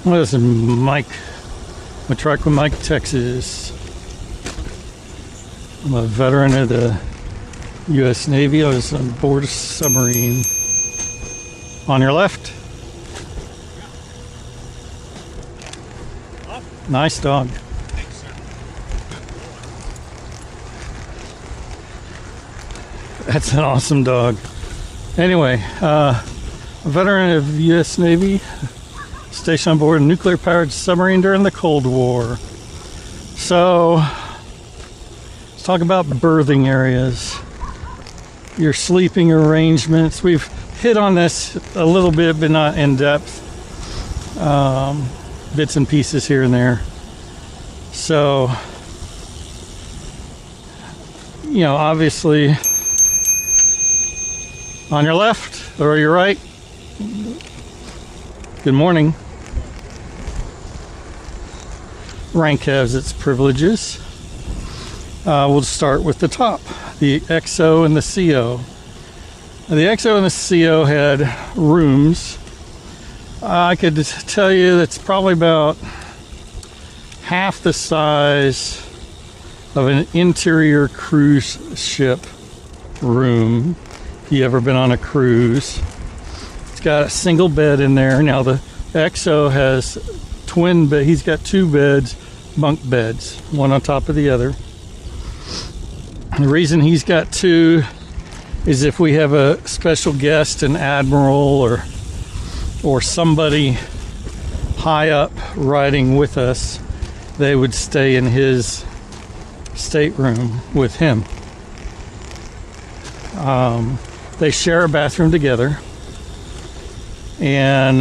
Well, this is Mike. I'm a Trike with Mike, Texas. I'm a veteran of the U.S. Navy. I was on board a submarine. On your left. Nice dog. That's an awesome dog. Anyway, a veteran of the U.S. Navy, stationed on board a nuclear-powered submarine during the Cold War. So, let's talk about berthing areas, your sleeping arrangements. We've hit on this a little bit, but not in depth. Bits and pieces here and there. So, you know, obviously, on your left or your right. Good morning. Rank has its privileges. We'll start with the top, the XO and the CO. The XO and the CO had rooms. I could tell you that's probably about half the size of an interior cruise ship room. If you ever been on a cruise, it's got a single bed in there. Now the XO has twin bed. He's got two beds, bunk beds, one on top of the other. The reason he's got two is if we have a special guest, an admiral or somebody high up riding with us, they would stay in his stateroom with him. They share a bathroom together, and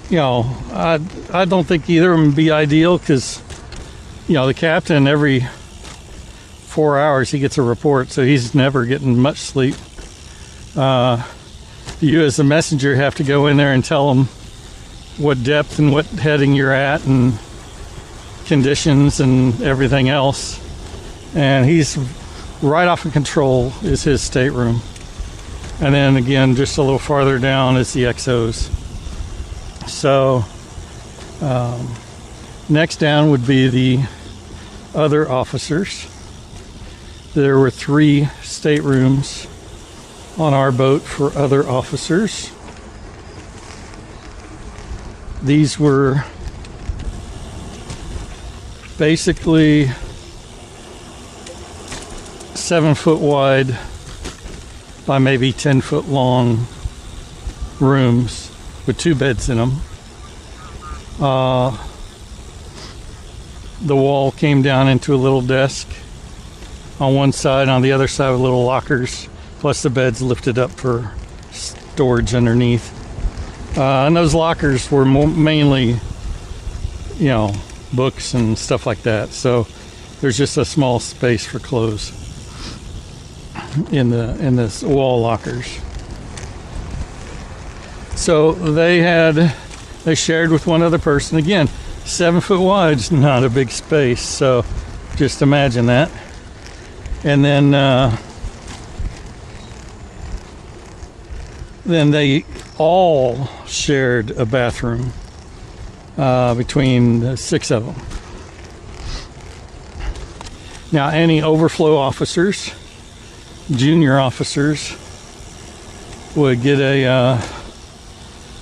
you know, I don't think either of them would be ideal, because you know, the captain, every 4 hours he gets a report, so he's never getting much sleep. You as the messenger have to go in there and tell them what depth and what heading you're at and conditions and everything else. And he's right off of control is his stateroom. And then again, just a little farther down is the XOs. So next down would be the other officers. There were 3 staterooms on our boat for other officers. These were basically 7 foot wide by maybe 10 foot long rooms with 2 beds in them. The wall came down into a little desk on one side, on the other side with little lockers, plus the beds lifted up for storage underneath. And those lockers were mainly, you know, books and stuff like that. So there's just a small space for clothes in this wall lockers. So they shared with one other person. Again, 7 foot wide is not a big space, so just imagine that. And then they all shared a bathroom between the 6 of them. Now, any overflow officers, junior officers, would get a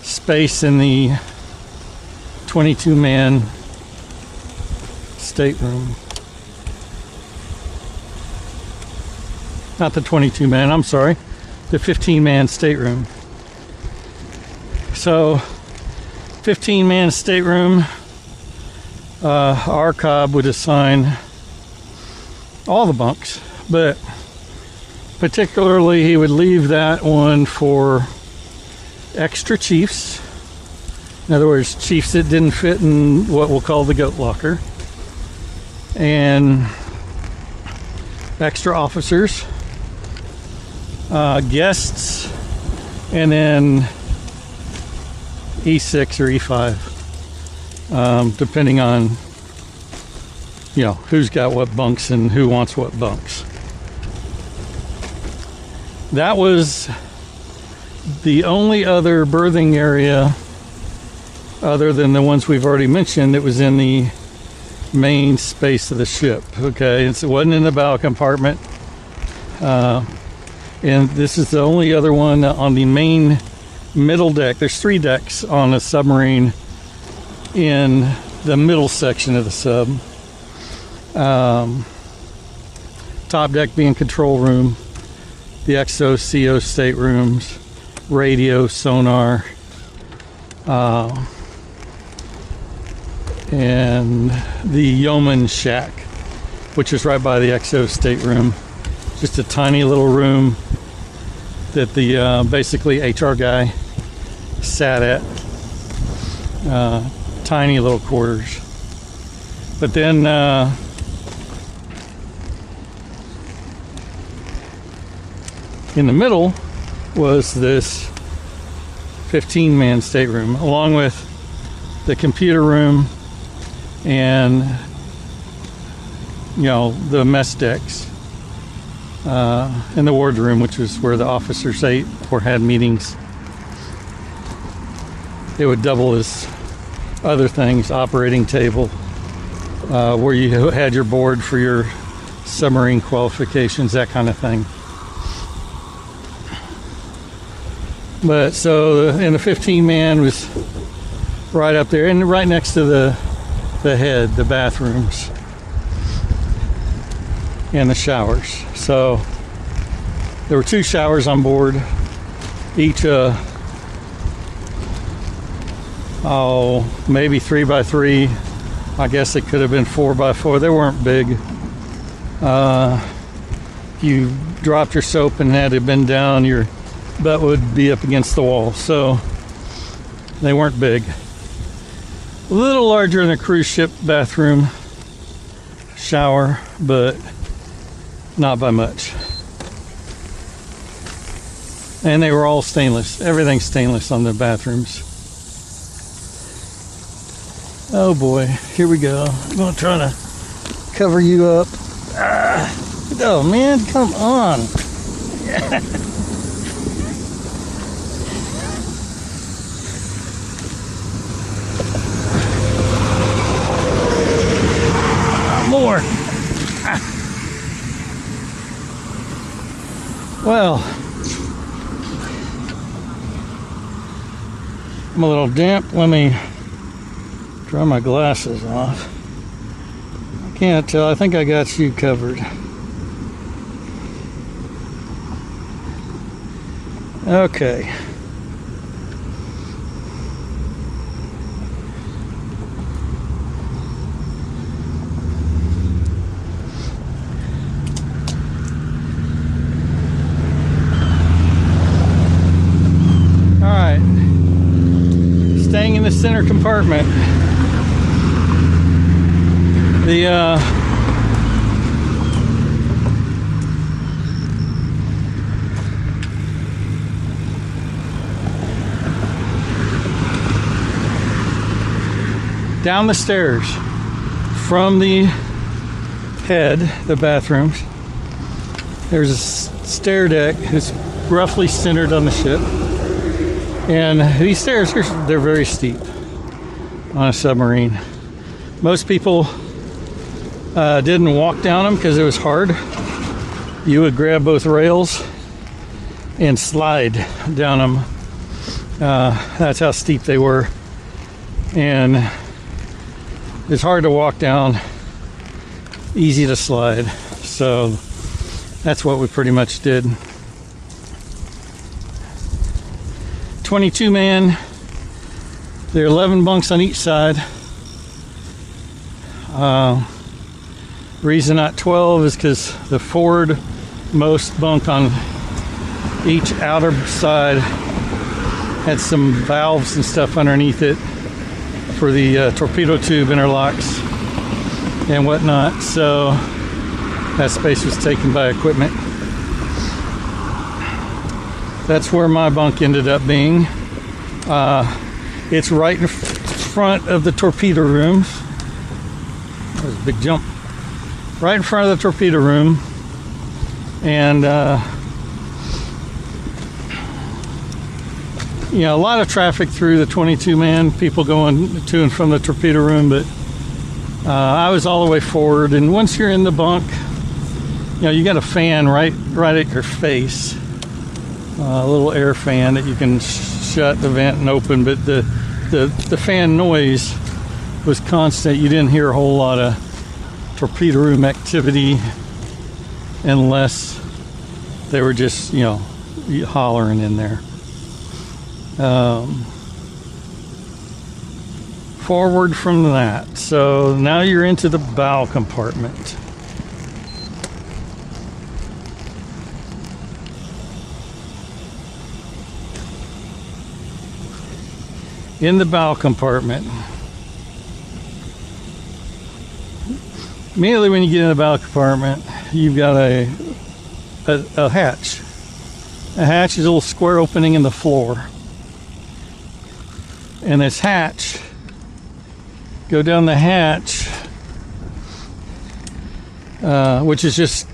space in the 22-man stateroom. Not the 22-man, I'm sorry, the 15-man stateroom. So, 15-man stateroom, our cob would assign all the bunks, but particularly he would leave that one for extra chiefs. In other words, chiefs that didn't fit in what we'll call the goat locker, and extra officers, guests, and then E6 or E5, depending on, you know, who's got what bunks and who wants what bunks. That was The only other berthing area, other than the ones we've already mentioned, that was in the main space of the ship. Okay, it wasn't in the bow compartment. And this is the only other one on the main middle deck. There's 3 decks on a submarine in the middle section of the sub. Top deck being control room, the XO, CO staterooms, radio, sonar, and the yeoman shack, which is right by the XO stateroom. Just a tiny little room that the basically HR guy sat at. Tiny little quarters. But then in the middle was this 15-man stateroom, along with the computer room and, you know, the mess decks, and the wardroom, which was where the officers ate or had meetings. It would double as other things, operating table, where you had your board for your submarine qualifications, that kind of thing. But so, and the 15-man was right up there, and right next to the head, the bathrooms and the showers. So there were 2 showers on board, each maybe 3x3. I guess it could have been 4x4. They weren't big. You dropped your soap and had it been down, your butt would be up against the wall. So they weren't big. A little larger than a cruise ship bathroom shower, but not by much. And they were all stainless. Everything's stainless on the bathrooms. Oh boy, here we go. I'm gonna try to cover you up. Oh man, come on. More. Well, I'm a little damp. Let me dry my glasses off. I can't tell. I think I got you covered. Okay. Staying in the center compartment. The down the stairs from the head, the bathrooms, there's a stair deck that's roughly centered on the ship. And these stairs, they're very steep on a submarine. Most people didn't walk down them because it was hard. You would grab both rails and slide down them. That's how steep they were. And it's hard to walk down, easy to slide. So that's what we pretty much did. 22-man. There are 11 bunks on each side. Reason not 12 is because the forward most bunk on each outer side had some valves and stuff underneath it for the torpedo tube interlocks and whatnot. So that space was taken by equipment. That's where my bunk ended up being. It's right in front of the torpedo room. That was a big jump. Right in front of the torpedo room. a lot of traffic through the 22-man, people going to and from the torpedo room, but I was all the way forward. And once you're in the bunk, you got a fan right at your face, a little air fan that you can shut the vent and open, but the fan noise was constant. You didn't hear a whole lot of torpedo room activity unless they were just, hollering in there. Forward from that. So now you're into the bow compartment. In the bow compartment, immediately when you get in the bow compartment, you've got a hatch. A hatch is a little square opening in the floor. And this hatch, go down the hatch, which is just,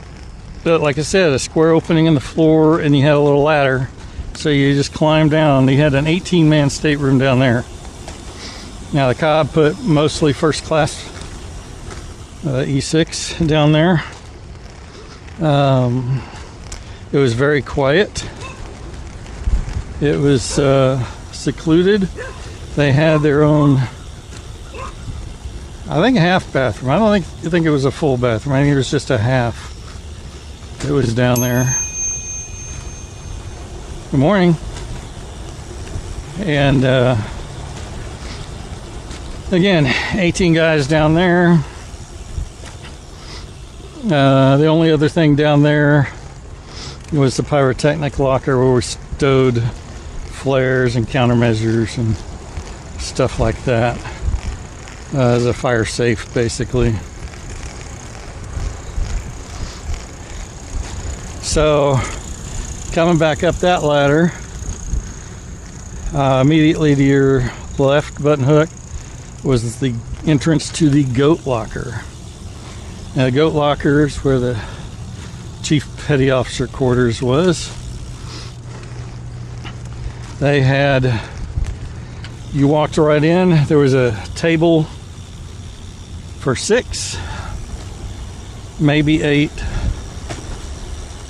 like I said, a square opening in the floor, and you had a little ladder. So you just climb down. You had an 18-man stateroom down there. Now the Cobb put mostly first class E6 down there. It was very quiet. It was secluded. They had their own, I think, a half bathroom. I don't think it was a full bathroom. I think it was just a half. It was down there. Good morning. And again, 18 guys down there. The only other thing down there was the pyrotechnic locker where we stowed flares and countermeasures and stuff like that as a fire safe, basically. So coming back up that ladder, immediately to your left button hook was the entrance to the goat locker. Now, the goat locker is where the Chief Petty Officer quarters was. They had, you walked right in, there was a table for 6, maybe 8.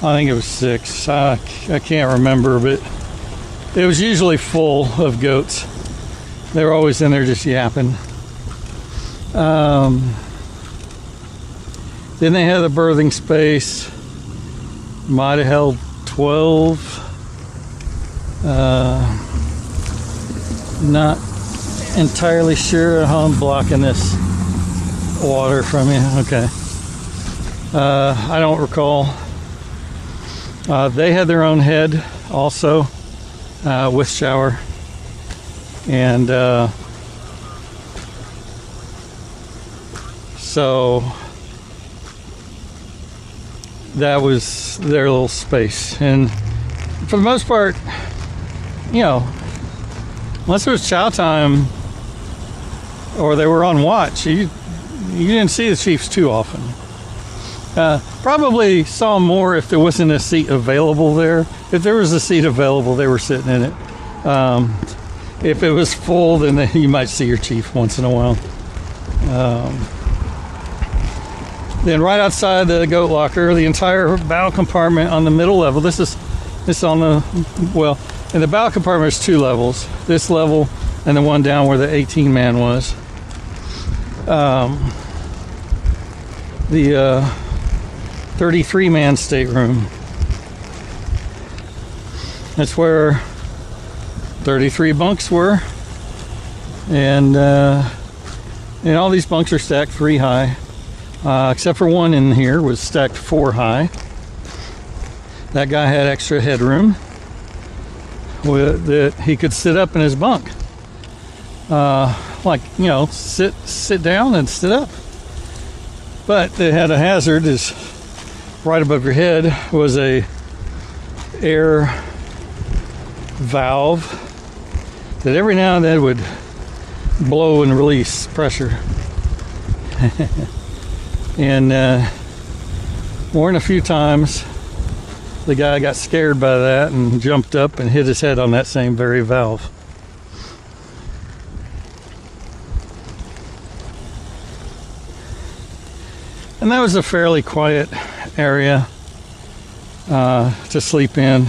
I think it was 6. I can't remember, but it was usually full of goats. They were always in there just yapping. Then they had a berthing space. Might have held 12. Not entirely sure how I'm blocking this water from you. Okay. I don't recall. They had their own head also, with shower, and so that was their little space. And for the most part, unless it was chow time or they were on watch, you didn't see the chiefs too often. Probably saw them more if there wasn't a seat available there. If there was a seat available, they were sitting in it. If it was full, then you might see your chief once in a while. Then right outside the goat locker, the entire bow compartment on the middle level. This on the, well, in the bow compartment is 2 levels. This level and the one down where the 18-man was. The 33-man stateroom. That's where 33 bunks were, and all these bunks are stacked 3 high, except for one in here was stacked 4 high. That guy had extra headroom that he could sit up in his bunk, sit down and sit up. But they had a hazard. Is right above your head was a air valve that every now and then would blow and release pressure. And more than a few times the guy got scared by that and jumped up and hit his head on that same very valve. And that was a fairly quiet area to sleep in.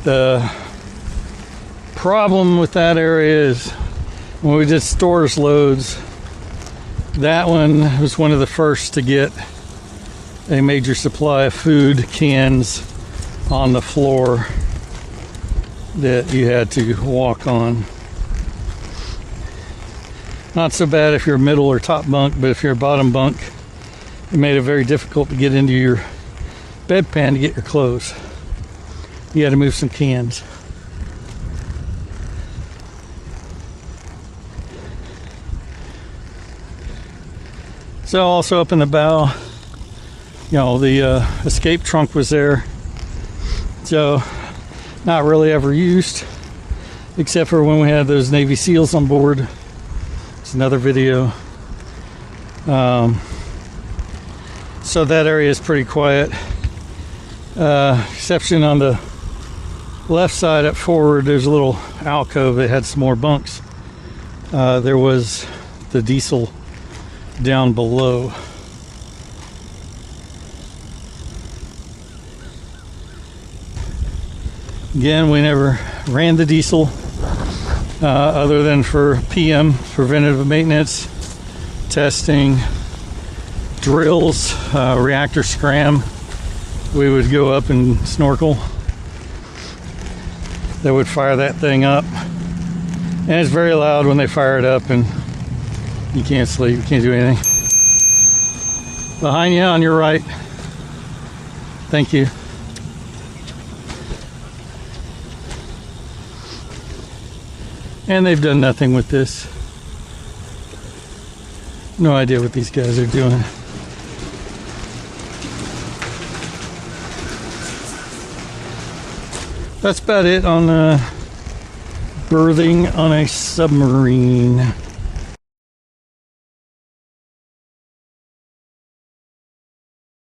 The problem with that area is when we did stores loads, that one was one of the first to get a major supply of food cans on the floor that you had to walk on. Not so bad if you're a middle or top bunk, but if you're a bottom bunk, it made it very difficult to get into your bedpan to get your clothes. You had to move some cans. So also up in the bow, the escape trunk was there. So not really ever used, except for when we had those Navy SEALs on board. It's another video. So that area is pretty quiet. Exception on the left side up forward, there's a little alcove that had some more bunks. There was the diesel down below. Again, we never ran the diesel other than for PM, preventative maintenance, testing, drills, reactor scram. We would go up and snorkel. They would fire that thing up, and it's very loud when they fire it up, and you can't sleep, you can't do anything. Behind you on your right. Thank you. And they've done nothing with this. No idea what these guys are doing. That's about it on berthing on a submarine.